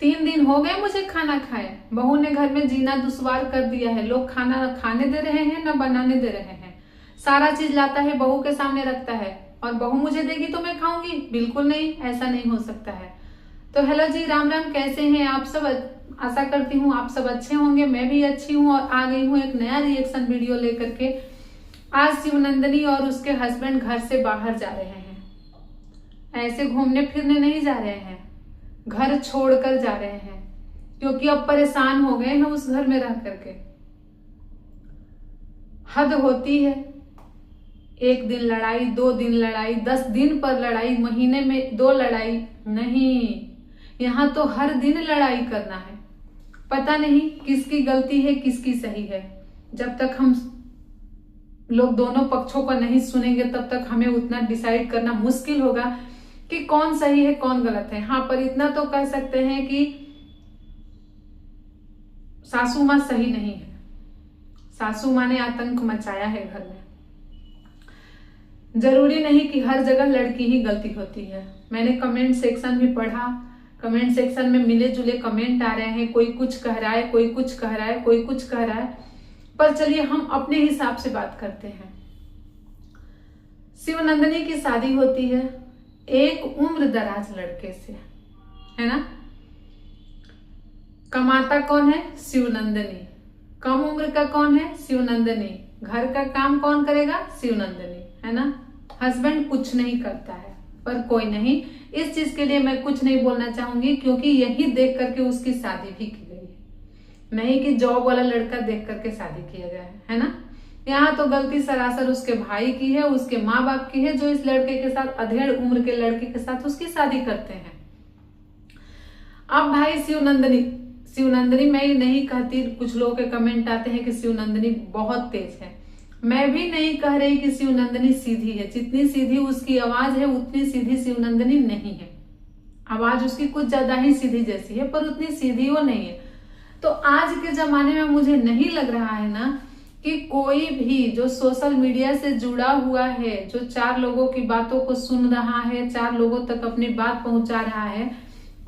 3 दिन हो गए मुझे खाना खाए, बहू ने घर में जीना दुश्वार कर दिया है। लोग खाना खाने दे रहे हैं, ना बनाने दे रहे हैं। सारा चीज लाता है, बहू के सामने रखता है, और बहू मुझे देगी तो मैं खाऊंगी? बिल्कुल नहीं, ऐसा नहीं हो सकता है। तो हेलो जी, राम राम, कैसे हैं आप सब? आशा करती हूँ आप सब अच्छे होंगे। मैं भी अच्छी हूँ और आ गई हूँ एक नया रिएक्शन वीडियो लेकर के। आज शिवनंदिनी और उसके हस्बैंड घर से बाहर जा रहे हैं। ऐसे घूमने फिरने नहीं जा रहे हैं, घर छोड़कर जा रहे हैं, क्योंकि अब परेशान हो गए हैं उस घर में रह करके। हद होती है। 1 दिन लड़ाई, 2 दिन लड़ाई, 10 दिन पर लड़ाई, महीने में 2 लड़ाई नहीं, यहाँ तो हर दिन लड़ाई करना है। पता नहीं किसकी गलती है किसकी सही है। जब तक हम लोग दोनों पक्षों का नहीं सुनेंगे तब तक हमें उतना डिसाइड करना मुश्किल होगा कि कौन सही है कौन गलत है। हाँ, पर इतना तो कह सकते हैं कि सासू माँ सही नहीं है। सासू माँ ने आतंक मचाया है घर में। जरूरी नहीं कि हर जगह लड़की ही गलती होती है। मैंने कमेंट सेक्शन भी पढ़ा, कमेंट सेक्शन में मिले जुले कमेंट आ रहे हैं। कोई कुछ कह रहा है, कोई कुछ कह रहा है, कोई कुछ कह रहा है। पर चलिए हम अपने हिसाब से बात करते हैं। शिवनंदिनी की शादी होती है एक उम्र दराज लड़के से, है ना। कमाता कौन है? शिवनंदिनी। कम उम्र का कौन है? शिवनंदिनी। घर का काम कौन करेगा? शिवनंदिनी, है ना। हस्बैंड कुछ नहीं करता है। पर कोई नहीं, इस चीज के लिए मैं कुछ नहीं बोलना चाहूंगी, क्योंकि यही देख करके उसकी शादी भी की गई है, नहीं कि जॉब वाला लड़का देख करके शादी किया गया है ना। यहाँ तो गलती सरासर उसके भाई की है, उसके माँ बाप की है, जो इस लड़के के साथ, अधेड़ उम्र के लड़के के साथ उसकी शादी करते हैं। अब भाई शिवनंदिनी मैं नहीं कहती, कुछ लोगों के कमेंट आते हैं कि शिवनंदिनी बहुत तेज है। मैं भी नहीं कह रही कि शिवनंदिनी सीधी है। जितनी सीधी उसकी आवाज है उतनी सीधी शिवनंदिनी नहीं है। आवाज उसकी कुछ ज्यादा ही सीधी जैसी है, पर उतनी सीधी वो नहीं है। तो आज के जमाने में मुझे नहीं लग रहा है ना कि कोई भी जो सोशल मीडिया से जुड़ा हुआ है, जो 4 लोगों की बातों को सुन रहा है, 4 लोगों तक अपनी बात पहुंचा रहा है,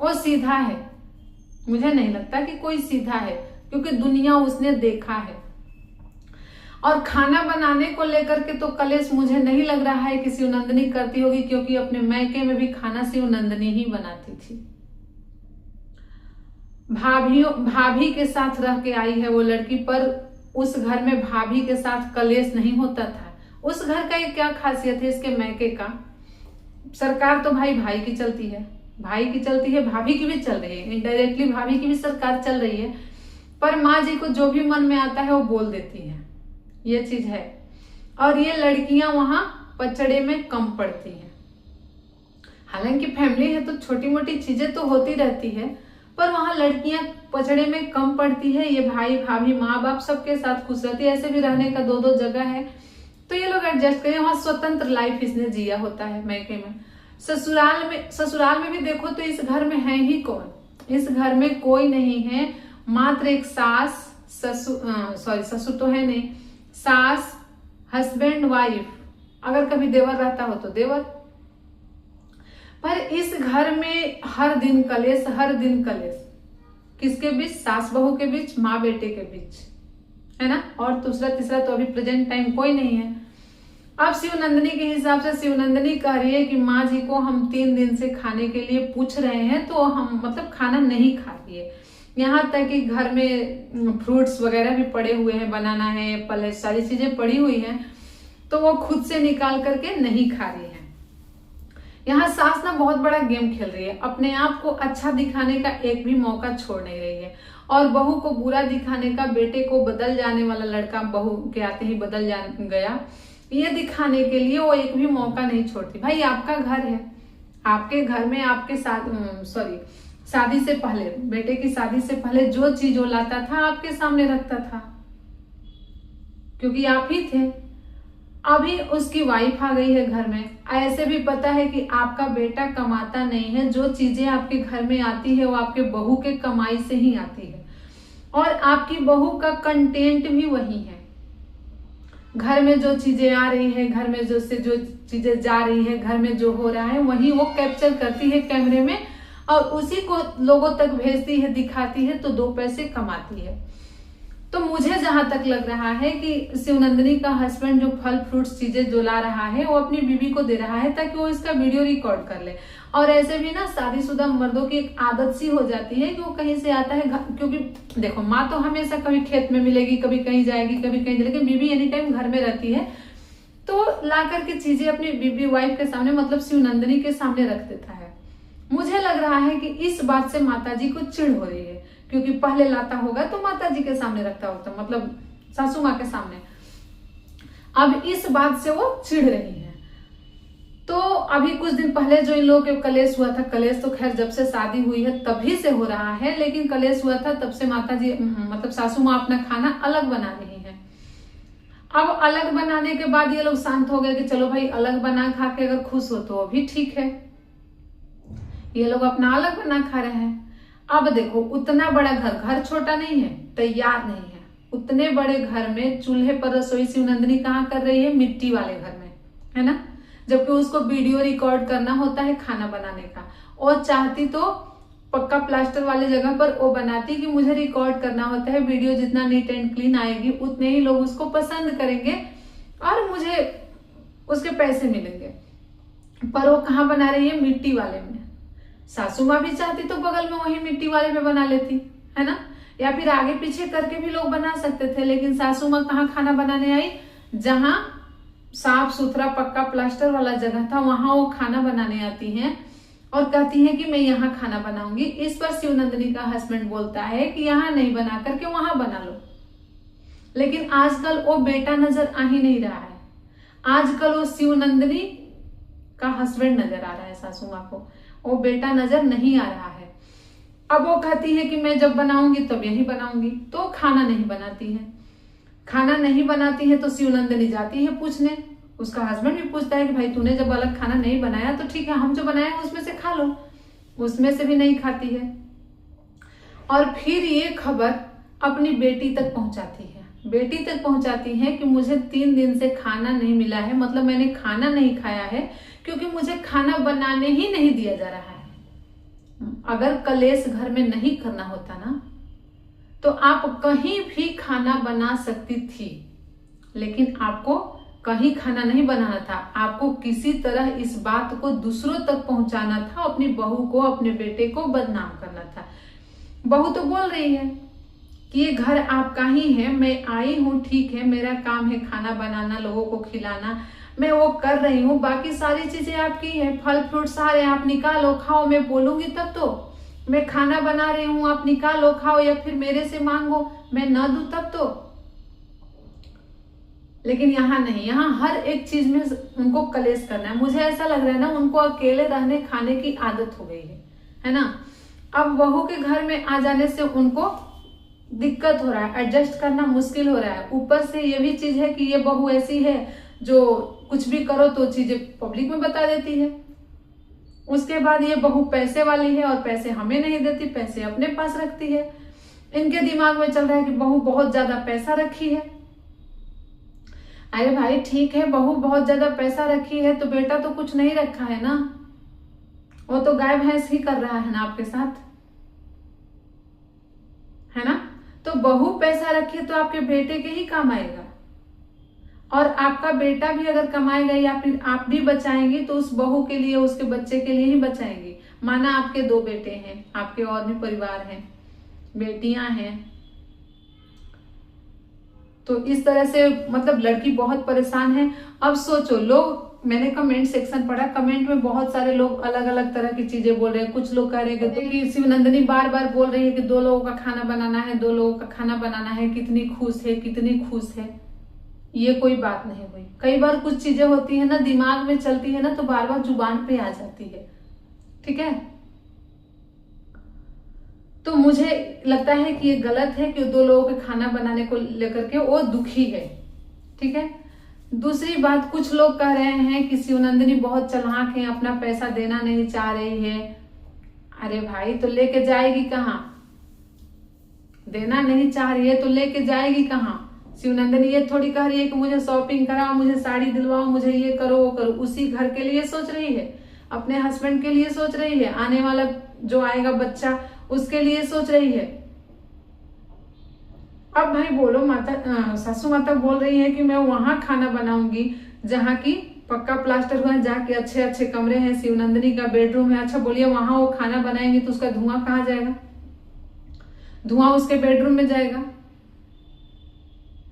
वो सीधा है। मुझे नहीं लगता कि कोई सीधा है, क्योंकि दुनिया उसने देखा है। और खाना बनाने को लेकर के तो कलेश मुझे नहीं लग रहा है कि शिवनंदिनी करती होगी, क्योंकि अपने मैके में भी खाना शिवनंदिनी ही बनाती थी। भाभी के साथ रह के आई है वो लड़की, पर उस घर में भाभी के साथ कलेश नहीं होता था। उस घर का ये क्या खासियत है इसके मैके का? सरकार तो भाई की चलती है, भाई की चलती है, भाभी की भी चल रही है, इनडायरेक्टली भाभी की भी सरकार चल रही है। पर माँ जी को जो भी मन में आता है वो बोल देती है, ये चीज है। और ये लड़कियां वहां पचड़े में कम पड़ती हैं। हालांकि फैमिली है तो छोटी मोटी चीजें तो होती रहती है, पर वहां लड़कियां पचड़े में कम पड़ती है। ये भाई भाभी माँ बाप सबके साथ खुश रहती है। ऐसे भी रहने का 2-2 जगह है, तो ये लोग एडजस्ट करें। वहां स्वतंत्र लाइफ इसने जिया होता है मैके में। ससुराल में भी देखो तो इस घर में है ही कौन? इस घर में कोई नहीं है, मात्र एक सास, ससुर तो है नहीं, सास, हस्बैंड, वाइफ, अगर कभी देवर रहता हो तो देवर। पर इस घर में हर दिन कलेश, हर दिन कलेश। किसके बीच? सास बहू के बीच, माँ बेटे के बीच, है ना। और दूसरा तीसरा तो अभी प्रेजेंट टाइम कोई नहीं है। अब शिवनंदिनी के हिसाब से शिवनंदिनी कह रही है कि माँ जी को हम 3 दिन से खाने के लिए पूछ रहे हैं, तो हम मतलब खाना नहीं खा रही है। यहाँ तक कि घर में फ्रूट्स वगैरह भी पड़े हुए हैं, बनाना है, एप्पल है, सारी चीजें पड़ी हुई हैं, तो वो खुद से निकाल करके नहीं खा रही है। यहाँ सास ना बहुत बड़ा गेम खेल रही है, अपने आप को अच्छा दिखाने का एक भी मौका छोड़ नहीं रही है, और बहू को बुरा दिखाने का, बेटे को बदल जाने वाला लड़का बहू के आते ही बदल गया, ये दिखाने के लिए वो एक भी मौका नहीं छोड़ती। भाई आपका घर है, आपके घर में आपके साथ शादी से पहले, बेटे की शादी से पहले जो चीज वो लाता था आपके सामने रखता था, क्योंकि आप ही थे। अभी उसकी वाइफ आ गई है घर में, ऐसे भी पता है कि आपका बेटा कमाता नहीं है। जो चीजें आपके घर में आती है वो आपके बहू के कमाई से ही आती है, और आपकी बहू का कंटेंट भी वही है। घर में जो चीजें आ रही है, घर में जो चीजें जा रही है, घर में जो हो रहा है, वही वो कैप्चर करती है कैमरे में, और उसी को लोगों तक भेजती है, दिखाती है, तो 2 पैसे कमाती है। तो मुझे जहां तक लग रहा है कि शिवनंदिनी का हस्बैंड जो फल फ्रूट्स चीजें जो ला रहा है वो अपनी बीवी को दे रहा है ताकि वो इसका वीडियो रिकॉर्ड कर ले। और ऐसे भी ना शादीशुदा मर्दों की एक आदत सी हो जाती है कि वो कहीं से आता है, क्योंकि देखो माँ तो हमेशा कभी खेत में मिलेगी, कभी कहीं जाएगी, कभी कहीं, लेकिन बीवी एनी टाइम घर में रहती है, तो ला करके चीजें अपनी बीवी वाइफ के सामने, मतलब शिवनंदिनी के सामने रख देता है। मुझे लग रहा है कि इस बात से माताजी को चिढ़ हो रही है, क्योंकि पहले लाता होगा तो माताजी के सामने रखता होता, मतलब सासू माँ के सामने। अब इस बात से वो चिढ़ रही है। तो अभी कुछ दिन पहले जो इन लोगों के कलेश हुआ था, कलेश तो खैर जब से शादी हुई है तभी से हो रहा है, लेकिन कलेश हुआ था तब से माताजी मतलब सासू माँ अपना खाना अलग बना रही है। अब अलग बनाने के बाद ये लोग शांत हो गए कि चलो भाई अलग बना खा के अगर खुश हो तो अभी ठीक है, ये लोग अपना अलग बना खा रहे हैं। अब देखो उतना बड़ा घर छोटा नहीं है, तैयार नहीं है, उतने बड़े घर में चूल्हे पर रसोई शिवनंदिनी कहाँ कर रही है, मिट्टी वाले घर में, है ना, जबकि उसको वीडियो रिकॉर्ड करना होता है खाना बनाने का। और चाहती तो पक्का प्लास्टर वाले जगह पर वो बनाती कि मुझे रिकॉर्ड करना होता है, वीडियो जितना नीट एंड क्लीन आएगी उतने ही लोग उसको पसंद करेंगे और मुझे उसके पैसे मिलेंगे। पर वो कहाँ बना रही है, मिट्टी वाले में। सासू माँ भी चाहती तो बगल में वही मिट्टी वाले में बना लेती, है ना, या फिर आगे पीछे करके भी लोग बना सकते थे, लेकिन सासू माँ कहाँ खाना बनाने आई, जहां साफ सुथरा पक्का प्लास्टर वाला जगह था वहां वो खाना बनाने आती हैं और कहती हैं कि मैं यहाँ खाना बनाऊंगी। इस पर शिवनंदिनी का हस्बैंड बोलता है कि यहाँ नहीं बना करके वहां बना लो। लेकिन आजकल वो बेटा नजर आ ही नहीं रहा है, आजकल वो शिवनंदिनी का हस्बैंड नजर आ रहा है, सासू माँ को वो बेटा नजर नहीं आ रहा है। अब वो कहती है कि मैं जब बनाऊंगी तब यही बनाऊंगी, तो खाना नहीं बनाती है। खाना नहीं बनाती है तो शिवनंदिनी जाती है पूछने, उसका हस्बैंड भी पूछता है कि भाई तूने जब अलग खाना नहीं बनाया तो ठीक है, हम जो बनाए उसमें से खा लो, उसमें से भी नहीं खाती है। और फिर ये खबर अपनी बेटी तक पहुंचाती है, बेटी तक पहुंचाती है कि मुझे 3 दिन से खाना नहीं मिला है, मतलब मैंने खाना नहीं खाया है क्योंकि मुझे खाना बनाने ही नहीं दिया जा रहा है। अगर कलेश घर में नहीं करना होता ना तो आप कहीं भी खाना बना सकती थी, लेकिन आपको कहीं खाना नहीं बनाना था, आपको किसी तरह इस बात को दूसरों तक पहुंचाना था, अपनी बहू को, अपने बेटे को बदनाम करना था। बहू तो बोल रही है कि ये घर आपका ही है, मैं आई हूं, ठीक है, मेरा काम है खाना बनाना, लोगों को खिलाना, मैं वो कर रही हूँ, बाकी सारी चीजें आपकी है, फल फ्रूट सारे आप निकालो खाओ, मैं बोलूंगी तब तो, मैं खाना बना रही हूँ आप निकालो खाओ, या फिर मेरे से मांगो मैं ना दूं तब तो। लेकिन यहाँ नहीं, यहाँ हर एक चीज में उनको कलेश करना है। मुझे ऐसा लग रहा है ना उनको अकेले रहने खाने की आदत हो गई है ना। अब बहू के घर में आ जाने से उनको दिक्कत हो रहा है, एडजस्ट करना मुश्किल हो रहा है। ऊपर से ये भी चीज है कि ये बहू ऐसी है जो कुछ भी करो तो चीजें पब्लिक में बता देती है। उसके बाद ये बहू पैसे वाली है और पैसे हमें नहीं देती, पैसे अपने पास रखती है। इनके दिमाग में चल रहा है कि बहू बहुत ज्यादा पैसा रखी है। अरे भाई ठीक है, बहू बहुत ज्यादा पैसा रखी है तो बेटा तो कुछ नहीं रखा है ना, वो तो गाय भैंस ही कर रहा है ना आपके साथ, है ना। तो बहू पैसा रखी तो आपके बेटे के ही काम आएगा, और आपका बेटा भी अगर कमाएगा या फिर आप भी बचाएंगी तो उस बहू के लिए, उसके बच्चे के लिए ही बचाएंगी। माना आपके 2 बेटे हैं, आपके और भी परिवार हैं, बेटियां हैं, तो इस तरह से मतलब लड़की बहुत परेशान है। अब सोचो, लोग, मैंने कमेंट सेक्शन पढ़ा, कमेंट में बहुत सारे लोग अलग अलग तरह की चीजें बोल रहे हैं। कुछ लोग कह रहे हैं कि शिवनंदिनी बार बार बोल रही है कि 2 लोगों का खाना बनाना है, 2 लोगों का खाना बनाना है, कितनी खुश है, कितनी खुश है। ये कोई बात नहीं हुई। कई बार कुछ चीजें होती है ना, दिमाग में चलती है ना तो बार बार जुबान पे आ जाती है, ठीक है। तो मुझे लगता है कि ये गलत है कि 2 लोगों के खाना बनाने को लेकर के वो दुखी है, ठीक है। दूसरी बात, कुछ लोग कह रहे हैं कि शिवनंदिनी बहुत चालाक है, अपना पैसा देना नहीं चाह रही है। अरे भाई, तो लेके जाएगी कहाँ? देना नहीं चाह रही है तो लेके जाएगी कहाँ? शिवनंदिनी ये थोड़ी कह रही है कि मुझे शॉपिंग कराओ, मुझे साड़ी दिलवाओ, मुझे ये करो वो करो। उसी घर के लिए सोच रही है, अपने हस्बैंड के लिए सोच रही है, आने वाला जो आएगा बच्चा उसके लिए सोच रही है। अब भाई बोलो माता, सासू माता बोल रही है कि मैं वहां खाना बनाऊंगी जहाँ की पक्का प्लास्टर हुआ है, जाके अच्छे अच्छे कमरे हैं, शिवनंदिनी का बेडरूम है। अच्छा बोलिए वहां वो खाना बनाएंगी तो उसका धुआं कहाँ जाएगा? धुआं उसके बेडरूम में जाएगा,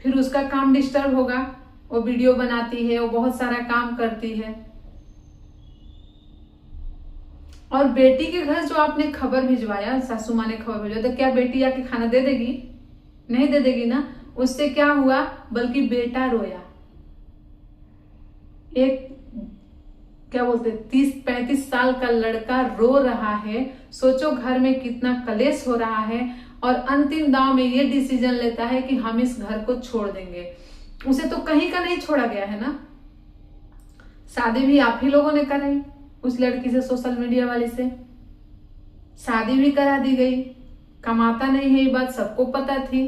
फिर उसका काम डिस्टर्ब होगा। वो वीडियो बनाती है, वो बहुत सारा काम करती है। और बेटी के घर जो आपने खबर भिजवाया, सासू माँ ने खबर भिजवाया, तो क्या बेटी आके खाना दे देगी? नहीं दे देगी ना। उससे क्या हुआ, बल्कि बेटा रोया। एक क्या बोलते 30-35 साल का लड़का रो रहा है। सोचो घर में कितना कलेश हो रहा है, और अंतिम दांव में ये डिसीजन लेता है कि हम इस घर को छोड़ देंगे। उसे तो कहीं का नहीं छोड़ा गया है ना। शादी भी आप ही लोगों ने कराई उस लड़की से, सोशल मीडिया वाली से शादी भी करा दी गई। कमाता नहीं है, ये बात सबको पता थी।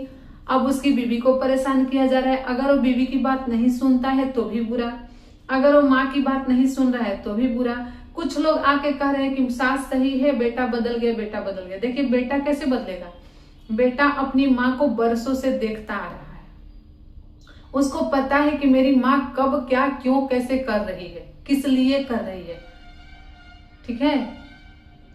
अब उसकी बीवी को परेशान किया जा रहा है। अगर वो बीवी की बात नहीं सुनता है तो भी बुरा, अगर वो माँ की बात नहीं सुन रहा है तो भी बुरा। कुछ लोग आके कह रहे हैं कि सास सही है, बेटा बदल गया, बेटा बदल गया। देखिए बेटा कैसे बदलेगा? बेटा अपनी माँ को बरसों से देखता आ रहा है, उसको पता है कि मेरी माँ कब क्या क्यों कैसे कर रही है, किस लिए कर रही है, ठीक है।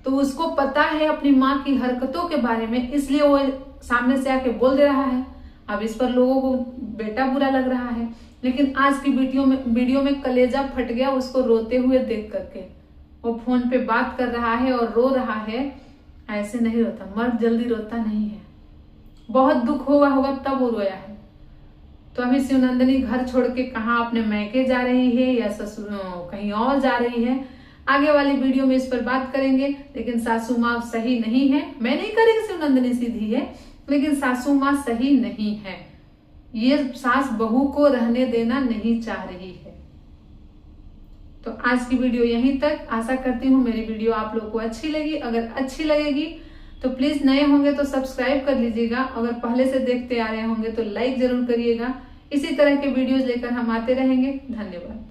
तो उसको पता है अपनी माँ की हरकतों के बारे में, इसलिए वो सामने से आके बोल दे रहा है। अब इस पर लोगों को बेटा बुरा लग रहा है, लेकिन आज की वीडियो में कलेजा फट गया उसको रोते हुए देख करके। वो फोन पे बात कर रहा है और रो रहा है। ऐसे नहीं रोता, मर्द जल्दी रोता नहीं है। बहुत दुख हुआ होगा तब वो रोया है। तो अभी शिवनंदिनी घर छोड़ के कहाँ अपने मैके जा रही है या ससुर कहीं और जा रही है, आगे वाली वीडियो में इस पर बात करेंगे। लेकिन सासू माँ सही नहीं है। मैं नहीं करेंगे शिवनंदिनी सीधी है, लेकिन सासू माँ सही नहीं है। ये सास बहू को रहने देना नहीं चाह रही है। तो आज की वीडियो यहीं तक। आशा करती हूँ मेरी वीडियो आप लोग को अच्छी लगी। अगर अच्छी लगेगी तो प्लीज नए होंगे तो सब्सक्राइब कर लीजिएगा। अगर पहले से देखते आ रहे होंगे तो लाइक जरूर करिएगा। इसी तरह के वीडियोज लेकर हम आते रहेंगे। धन्यवाद।